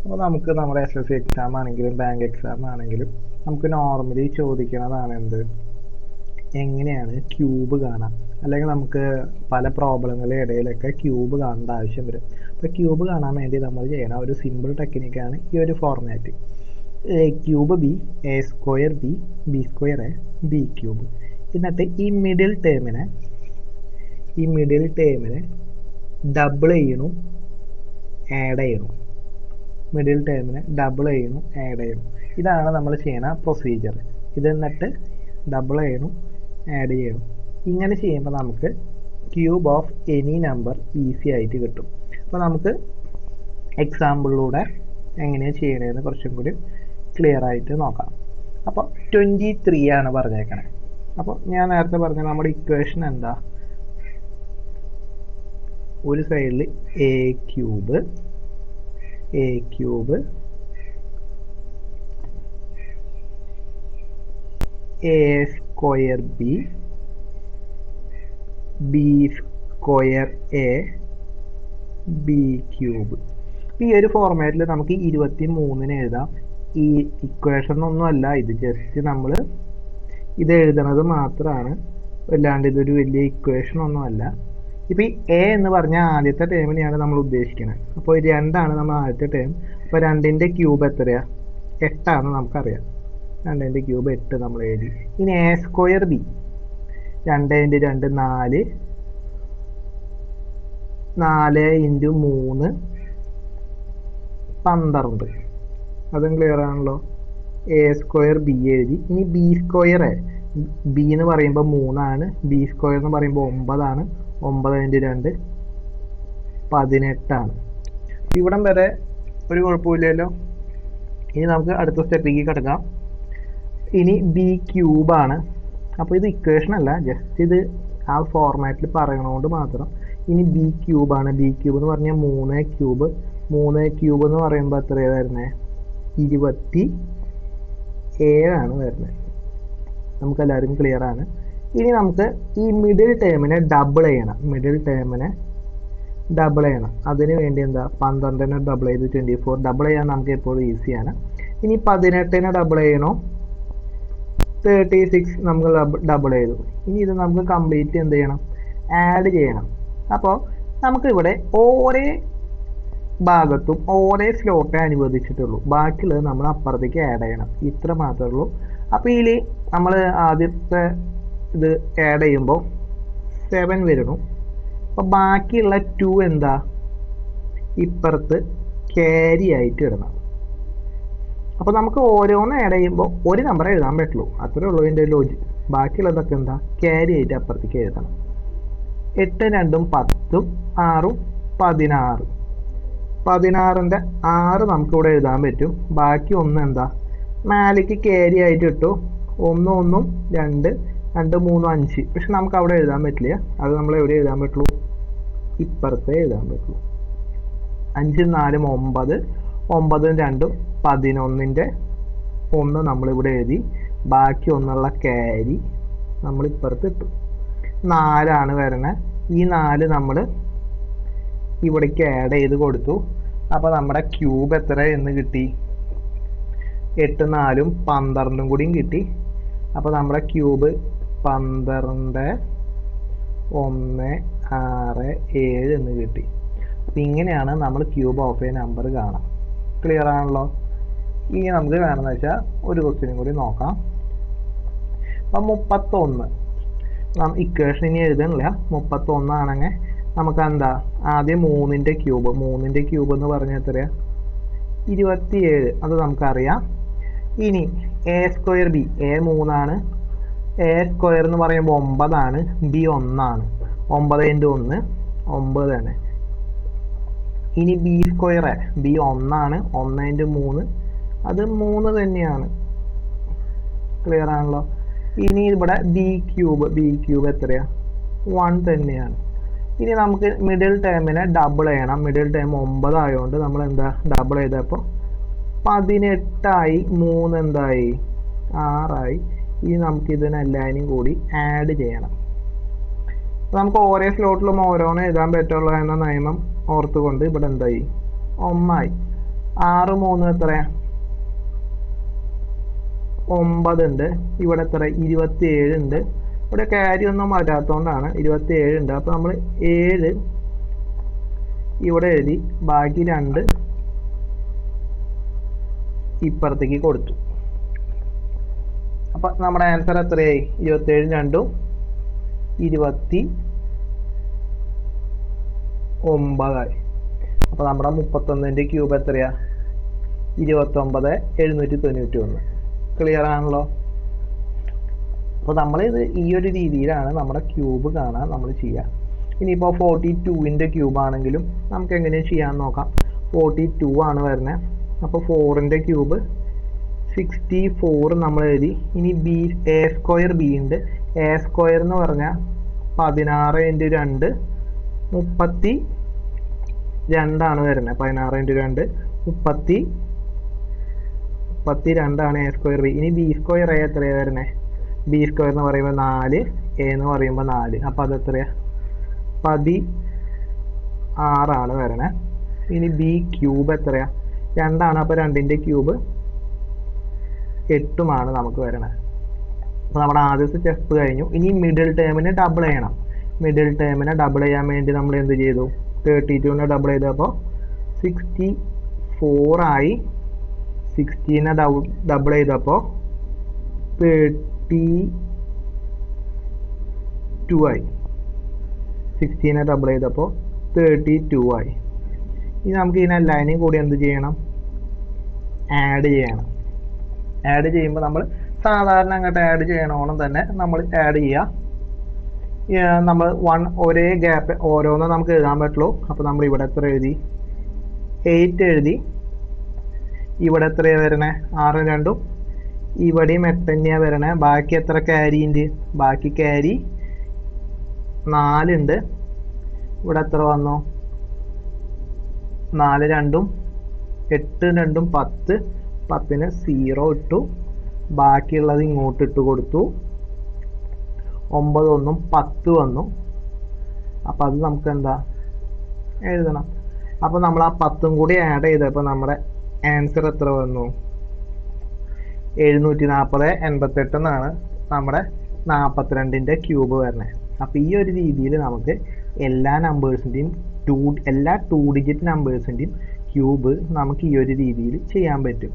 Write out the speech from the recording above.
അപ്പോൾ നമുക്ക് നമ്മുടെ SSC എക്സാം ആണെങ്കിലും ബാങ്ക് എക്സാം ആണെങ്കിലും നമുക്ക് നോർമലി ചോദിക്കുന്നതാണ് എന്ത്, എങ്ങനെയാണ് ക്യൂബ് കാണാം, അല്ലെങ്കിൽ നമുക്ക് പല പ്രോബ്ലങ്ങളുടെ ഇടയിലൊക്കെ ക്യൂബ് കാണേണ്ട ആവശ്യം വരും. അപ്പോൾ ക്യൂബ് കാണാൻ വേണ്ടി നമ്മൾ ചെയ്യണ ഒരു സിമ്പിൾ ടെക്നിക്കാണ് ഈ ഒരു format. Cube B, A square B, B square A, B cube. എന്നിട്ട് ഈ മിഡിൽ ടേമിനെ ഡബിൾ ചെയ്യണം, ആഡ് ചെയ്യണം. മിഡിൽ ടേമിനെ ഡബിൾ ചെയ്യണം, ആഡ് ചെയ്യണം. ഇതാണ് നമ്മൾ ചെയ്യുന്ന പ്രൊസീജിയർ. ഇത് എന്നിട്ട് ഡബിൾ ചെയ്യണം, ആഡ് ചെയ്യണം. ഇങ്ങനെ ചെയ്യുമ്പോൾ നമുക്ക് cube of any number easy ആയിട്ട് കിട്ടും. അപ്പോൾ നമുക്ക് എക്സാമ്പിളിലൂടെ എങ്ങനെയാണ് ചെയ്യണതെന്ന് കുറച്ചും കൂടി ക്ലിയർ ആയിട്ട് നോക്കാം. അപ്പോൾ 23 ആണ് പറഞ്ഞേക്കണേ. അപ്പോൾ ഞാൻ നേരത്തെ പറഞ്ഞ നമ്മുടെ ഇക്വേഷൻ എന്താ, ഒരു സൈഡിൽ A cube A square B, B square A, B cube. ഈ ഒരു ഫോർമാറ്റിൽ നമുക്ക് 23 എഴുതാം. ഈ ഇക്വേഷൻ ഒന്നും അല്ല, ഇത് ജസ്റ്റ് നമ്മൾ ഇത് എഴുതണത് മാത്രമാണ്, അല്ലാണ്ട് ഇതൊരു വലിയ ഇക്വേഷൻ ഒന്നും അല്ല. ഇപ്പം ഈ എ എന്ന് പറഞ്ഞ ആദ്യത്തെ ടേമിനെയാണ് നമ്മൾ ഉദ്ദേശിക്കുന്നത്. അപ്പോൾ 2 നമ്മൾ ആദ്യത്തെ ടേം. അപ്പോൾ 2ന്റെ ക്യൂബ് എത്രയാ, 8 നമുക്കറിയാം. 2ന്റെ ക്യൂബ് 8 നമ്മൾ എഴുതി. ഇനി എ സ്ക്വയർ ബി, 2 × 2 4, 4 × 3 12. അതും ക്ലിയർ ആണല്ലോ. എ സ്ക്വയർ ബി എഴുതി. ഇനി ബി സ്ക്വയർ എ, ബി എന്ന് പറയുമ്പോൾ 3, ബി സ്ക്വയർ എന്ന് പറയുമ്പോൾ 9, 9 × 2 18. ഇവിടം വരെ ഒരു കുഴപ്പമില്ലല്ലോ. ഇനി നമുക്ക് അടുത്ത സ്റ്റെപ്പിലേക്ക് കിടക്കാം. ഇനി ബി ക്യൂബാണ്. അപ്പോൾ ഇത് ഇക്വേഷൻ അല്ല, ജസ്റ്റ് ഇത് ആ ഫോർമാറ്റിൽ പറയണതുകൊണ്ട് മാത്രം. ഇനി ബി ക്യൂബാണ്. ബി ക്യൂബ് എന്ന് പറഞ്ഞാൽ 3 ക്യൂബ്. 3 ക്യൂബ് എന്ന് പറയുമ്പോൾ എത്രയാണ് വരുന്നത്, 27 വരുന്നത്. നമുക്കെല്ലാവരും ക്ലിയർ ആണ്. ഇനി നമുക്ക് ഈ മിഡിൽ ടേമിനെ ഡബിൾ ചെയ്യണം. അതിന് വേണ്ടി എന്താ, 12നെ ഡബിൾ ചെയ്ത് 24. ഡബിൾ ചെയ്യാൻ നമുക്ക് എപ്പോഴും ഈസിയാണ്. ഇനി 18നെ ഡബിൾ ചെയ്യണോ, 36 നമുക്ക് ഡബിൾ ചെയ്തു. ഇനി ഇത് നമുക്ക് കംപ്ലീറ്റ് എന്ത് ചെയ്യണം, ആഡ് ചെയ്യണം. അപ്പോൾ നമുക്കിവിടെ ഓരോ ഭാഗത്തും ഓരോ സ്ലോട്ടേ അനുവദിച്ചിട്ടുള്ളൂ, ബാക്കിയുള്ളത് നമ്മൾ അപ്പുറത്തേക്ക് ആഡ് ചെയ്യണം. ഇത്ര മാത്രമേ ഉള്ളൂ. അപ്പോൾ ഇതിൽ നമ്മൾ ആദ്യത്തെ ഇത് ആഡ് ചെയ്യുമ്പോൾ 7 വരുന്നു. അപ്പോൾ ബാക്കിയുള്ള 2 എന്താ, ഇപ്പുറത്ത് ക്യാരി ആയിട്ട് ഇടണം. അപ്പോൾ നമുക്ക് ഓരോന്ന് ആഡ് ചെയ്യുമ്പോൾ ഒരു നമ്പർ എഴുതാൻ പറ്റുള്ളൂ, അത്രേ ഉള്ളൂ ഇതിൻ്റെ ലോജിക്. ബാക്കിയുള്ളതൊക്കെ എന്താ, ക്യാരി ആയിട്ട് അപ്പുറത്തേക്ക് എഴുതണം. 8 × 2 10, 6 16. 16ന്റെ 6 നമുക്കിവിടെ എഴുതാൻ പറ്റും. ബാക്കി 1 എന്താ, 4ക്ക് ക്യാരി ആയിട്ട് ഇട്ടു. 1 1 2 2 3 5. പക്ഷെ നമുക്ക് അവിടെ എഴുതാൻ പറ്റില്ല. അത് നമ്മൾ എവിടെ എഴുതാൻ പറ്റുള്ളൂ, ഇപ്പുറത്തെ എഴുതാൻ പറ്റുള്ളൂ. 5 4 9, 9 2 11ന്റെ 1 നമ്മളിവിടെ എഴുതി. ബാക്കി 1 ക്യാരി നമ്മൾ ഇപ്പുറത്ത് ഇട്ടു. 4 വരുന്നത്. ഈ 4 നമ്മൾ ഇവിടേക്ക് ആഡ് ചെയ്ത് കൊടുത്തു. അപ്പോൾ നമ്മുടെ ക്യൂബ് എത്ര എന്ന് കിട്ടി, 8 4 12 കൂടിയും കിട്ടി. അപ്പോൾ നമ്മുടെ ക്യൂബ് 12 1 6 7 എന്ന് കിട്ടി. അപ്പം ഇങ്ങനെയാണ് നമ്മൾ ക്യൂബ് ഓഫ് എ നമ്പർ കാണാം. ക്ലിയർ ആണല്ലോ. ഇനി നമുക്ക് വേണമെന്ന് വെച്ചാൽ ഒരു ക്വസ്റ്റ്യനും കൂടി നോക്കാം. അപ്പം 31 ഇക്വേഷൻ ഇനി എഴുതണില്ല. 31 ആണെങ്കിൽ നമുക്ക് എന്താ, ആദ്യം 3ന്റെ ക്യൂബ് എന്ന് പറഞ്ഞാൽ എത്രയാ, 27. അത് നമുക്കറിയാം. ഇനി A square B, A 3, A square എന്ന് പറയുമ്പോൾ 9, ബി 1, 9 × 1 9. ഇനി ബി സ്ക്വയർ എ, ബി 1, 1 × 3 അത് 3 തന്നെയാണ്. ക്ലിയർ ആണല്ലോ. ഇനി ഇവിടെ ബി ക്യൂബ് എത്രയാ, 1 തന്നെയാണ്. ഇനി നമുക്ക് മിഡിൽ ടേമിനെ ഡബിൾ ചെയ്യണം. മിഡിൽ ടേം 9 ആയതുകൊണ്ട് നമ്മൾ എന്താ ഡബിൾ ചെയ്തപ്പോൾ 18 3 എന്തായി, 6. ഇനി നമുക്ക് ഇതിനെല്ലാവരും കൂടി ആഡ് ചെയ്യണം. നമുക്ക് ഓരോ സ്ലോട്ടിലും ഓരോന്ന് എഴുതാൻ പറ്റുള്ളൂ എന്ന നിയമം ഓർത്തുകൊണ്ട് ഇവിടെ എന്തായി, 1. 6 3 എത്രയാ 9 ഉണ്ട്. ഇവിടെ എത്ര 27 ഉണ്ട്. ഇവിടെ ക്യാരി ഒന്നും മാറ്റാത്തതുകൊണ്ടാണ് 27 ഉണ്ട്. അപ്പോൾ നമ്മൾ 7 ഇവിടെ എഴുതി, ബാക്കി 2 ഇപ്പുറത്തേക്ക് കൊടുത്തു. അപ്പം നമ്മുടെ ആൻസർ എത്രയായി? 27 2 29. അപ്പോൾ നമ്മുടെ 31ൻ്റെ ക്യൂബ് എത്രയാ? 29 791. ക്ലിയർ ആണല്ലോ? അപ്പോൾ നമ്മളിത് ഈ ഒരു രീതിയിലാണ് നമ്മുടെ ക്യൂബ് കാണാൻ നമ്മൾ ചെയ്യുക. ഇനിയിപ്പോൾ 42ൻ്റെ ക്യൂബ് ആണെങ്കിലും നമുക്ക് എങ്ങനെ ചെയ്യാൻ നോക്കാം. 42 ആണ് വരുന്നത്. അപ്പോൾ 4ൻ്റെ ക്യൂബ് 64 നമ്മൾ എഴുതി. ഇനി ബി എ സ്ക്വയർ ബി ഉണ്ട്. എ സ്ക്വയർ എന്ന് പറഞ്ഞാൽ 16 × 2 32 ആണ് വരുന്നത്. 16 × 2 32 ആണ് എ സ്ക്വയർ ബി. ഇനി ബി സ്ക്വയർ എ എത്രയാണ് വരുന്നത്? ബി സ്ക്വയർ എന്ന് പറയുമ്പോൾ 4, എ എന്ന് പറയുമ്പോൾ 4. അപ്പോൾ അത് എത്രയാ? 16 ആണ് വരണേ. ഇനി ബി ക്യൂബ് എത്രയാ? 2 ആണ്. അപ്പോൾ 2ൻ്റെ ക്യൂബ് 8 ആണ് നമുക്ക് വരണേ. അപ്പോൾ നമ്മുടെ ആദ്യത്തെ സ്റ്റെപ്പ് കഴിഞ്ഞു. ഇനി മിഡിൽ ടേമിന് ഡബിൾ ചെയ്യണം. മിഡിൽ ടേമിനെ ഡബിൾ ചെയ്യാൻ വേണ്ടി നമ്മൾ എന്ത് ചെയ്തു? 32നെ ഡബിൾ ചെയ്തപ്പോൾ 64 ആയി. 16നെ ഡബിൾ ചെയ്തപ്പോൾ 32 ആയി. 16നെ ഡബിൾ ചെയ്തപ്പോൾ 32 ആയി. ഇനി നമുക്ക് ഇതിനെല്ലാവരെയും കൂടി എന്ത് ചെയ്യണം? ആഡ് ചെയ്യണം. ആഡ് ചെയ്യുമ്പോൾ നമ്മൾ സാധാരണ അങ്ങോട്ട് ആഡ് ചെയ്യണോണം തന്നെ നമ്മൾ ആഡ് ചെയ്യുക. നമ്മൾ ഒരേ ഗ്യാപ്പ് ഓരോന്നും നമുക്ക് എഴുതാൻ പറ്റുള്ളൂ. അപ്പോൾ നമ്മൾ ഇവിടെ എത്ര എഴുതി? 8 എഴുതി. ഇവിടെ എത്രയാണ് വരണേ? 6 2 ഇവിടെയും 8 തന്നെയാണ് വരണേ. ബാക്കി എത്ര ക്യാരി ഉണ്ട്? ബാക്കി ക്യാരി 4 ഉണ്ട്. ഇവിടെ എത്ര വന്നു? 4 2 8 2 10. 10ന് 0 ഇട്ടു. ബാക്കിയുള്ളത് ഇങ്ങോട്ട് ഇട്ട് കൊടുത്തു. 9 1 10 വന്നു. അപ്പോൾ അത് നമുക്ക് എന്താ എഴുതണം. അപ്പോൾ നമ്മൾ ആ 10ഉം കൂടി ആഡ് ചെയ്തപ്പോൾ നമ്മുടെ ആൻസർ എത്ര വന്നു? 740 88 എന്നാണ് നമ്മുടെ 42ൻ്റെ ക്യൂബ് വരുന്നത്. അപ്പോൾ ഈ ഒരു രീതിയിൽ നമുക്ക് എല്ലാ നമ്പേഴ്സിൻ്റെയും എല്ലാ 2 ഡിജിറ്റ് നമ്പേഴ്സിൻ്റെയും ക്യൂബ് നമുക്ക് ഈ ഒരു രീതിയിൽ ചെയ്യാൻ പറ്റും.